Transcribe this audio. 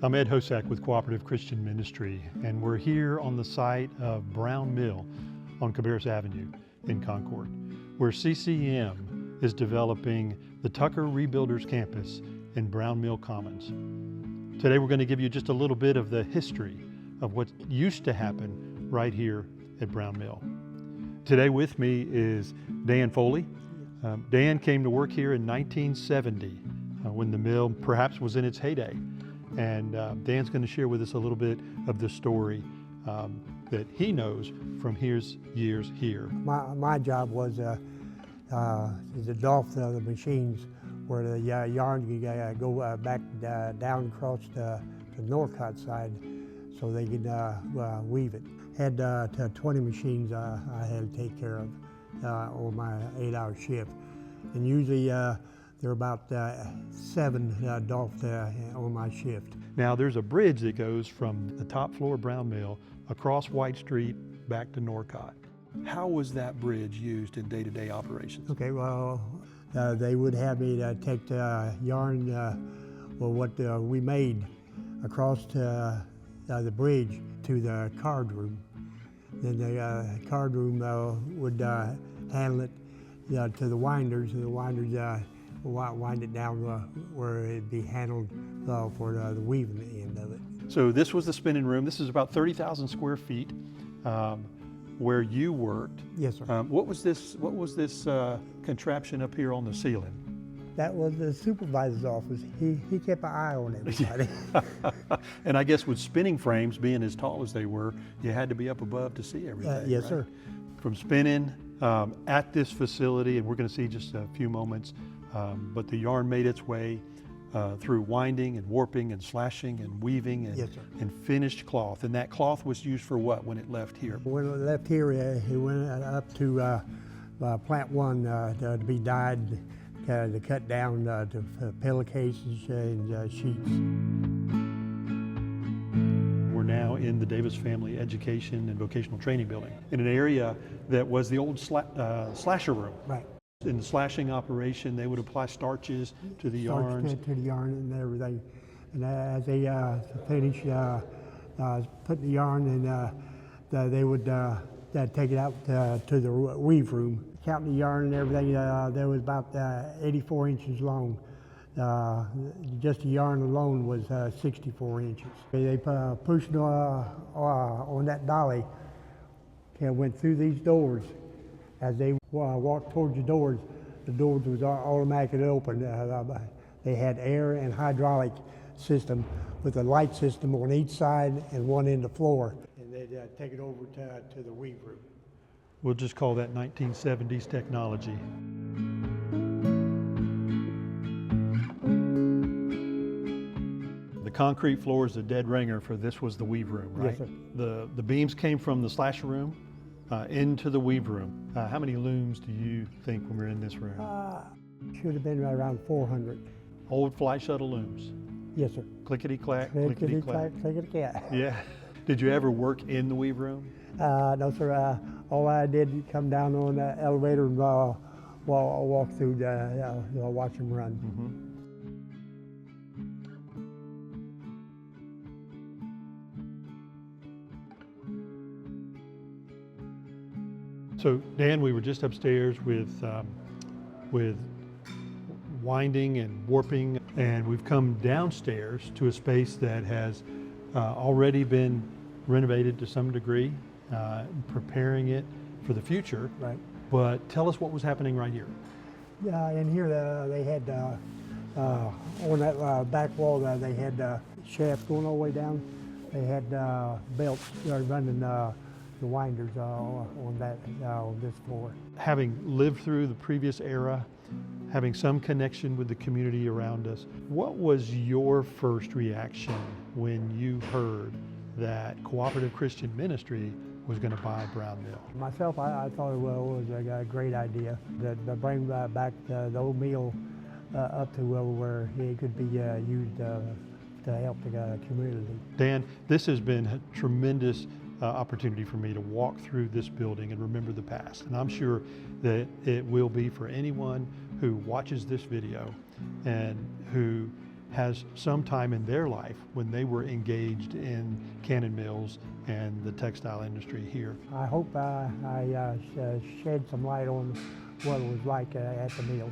I'm Ed Hosack with Cooperative Christian Ministry, and we're here on the site of Brown Mill on Cabarrus Avenue in Concord, where CCM is developing the Tucker Rebuilders Campus in Brown Mill Commons. Today we're going to give you just a little bit of the history of what used to happen right here at Brown Mill. Today with me is Dan Foley. Dan came to work here in 1970 when the mill perhaps was in its heyday. And Dan's going to share with us a little bit of the story that he knows from his years here. My job was to doff the machines where the yarn could go back down across the Norcott side so they could weave it. Had 20 machines I had to take care of on my 8-hour shift. And usually there were about 7 doffed on my shift. Now there's a bridge that goes from the top floor of Brown Mill across White Street back to Norcott. How was that bridge used in day-to-day operations? Okay, well, they would have me take the yarn, what we made across the bridge to the card room. Then the card room would handle it to the winders, and the winders wind it down where it'd be handled for the weaving end of it. So this was the spinning room. This is about 30,000 square feet where you worked. Yes, sir. What was this contraption up here on the ceiling? That was the supervisor's office. He kept an eye on everybody. And I guess with spinning frames being as tall as they were, you had to be up above to see everything. Yes, right? sir. From spinning at this facility, and we're going to see just a few moments, but the yarn made its way through winding and warping and slashing and weaving and, yes, sir, and finished cloth. And that cloth was used for what when it left here? When it left here, it went up to plant 1 to be dyed, to cut down to pillowcases and sheets. We're now in the Davis Family Education and Vocational Training Building in an area that was the old slasher room. Right. In the slashing operation, they would apply starches to the yarns. To the yarn and everything. And as they finish putting the yarn in, they would take it out to the weave room. Counting the yarn and everything, there was about 84 inches long. Just the yarn alone was 64 inches. They pushed on that dolly, went through these doors. As they walked towards the doors was automatically open. They had air and hydraulic system with a light system on each side and one in the floor. And they'd take it over to the weave room. We'll just call that 1970s technology. The concrete floor is a dead ringer for this was the weave room, right? Yes, sir. The beams came from the slasher room into the weave room. How many looms do you think when we're in this room? Should have been around 400. Old flight shuttle looms. Yes, sir. Clickety-clack, Clickety clickety-clack. clack, clickety cat. Yeah. Did you ever work in the weave room? No, sir. All I did come down on the elevator and walk through watch them run. Mm-hmm. So Dan, we were just upstairs with winding and warping, and we've come downstairs to a space that has already been renovated to some degree, preparing it for the future. Right. But tell us what was happening right here. Yeah, in here they had on that back wall they had shaft going all the way down. They had belts running the winders on this floor. Having lived through the previous era, having some connection with the community around us, what was your first reaction when you heard that Cooperative Christian Ministry was going to buy Brown Mill? Myself, I thought it was a great idea to bring back the old mill up to where it could be used to help the community. Dan, this has been a tremendous opportunity for me to walk through this building and remember the past. And I'm sure that it will be for anyone who watches this video and who has some time in their life when they were engaged in cannon mills and the textile industry here. I hope I shed some light on what it was like at the mill.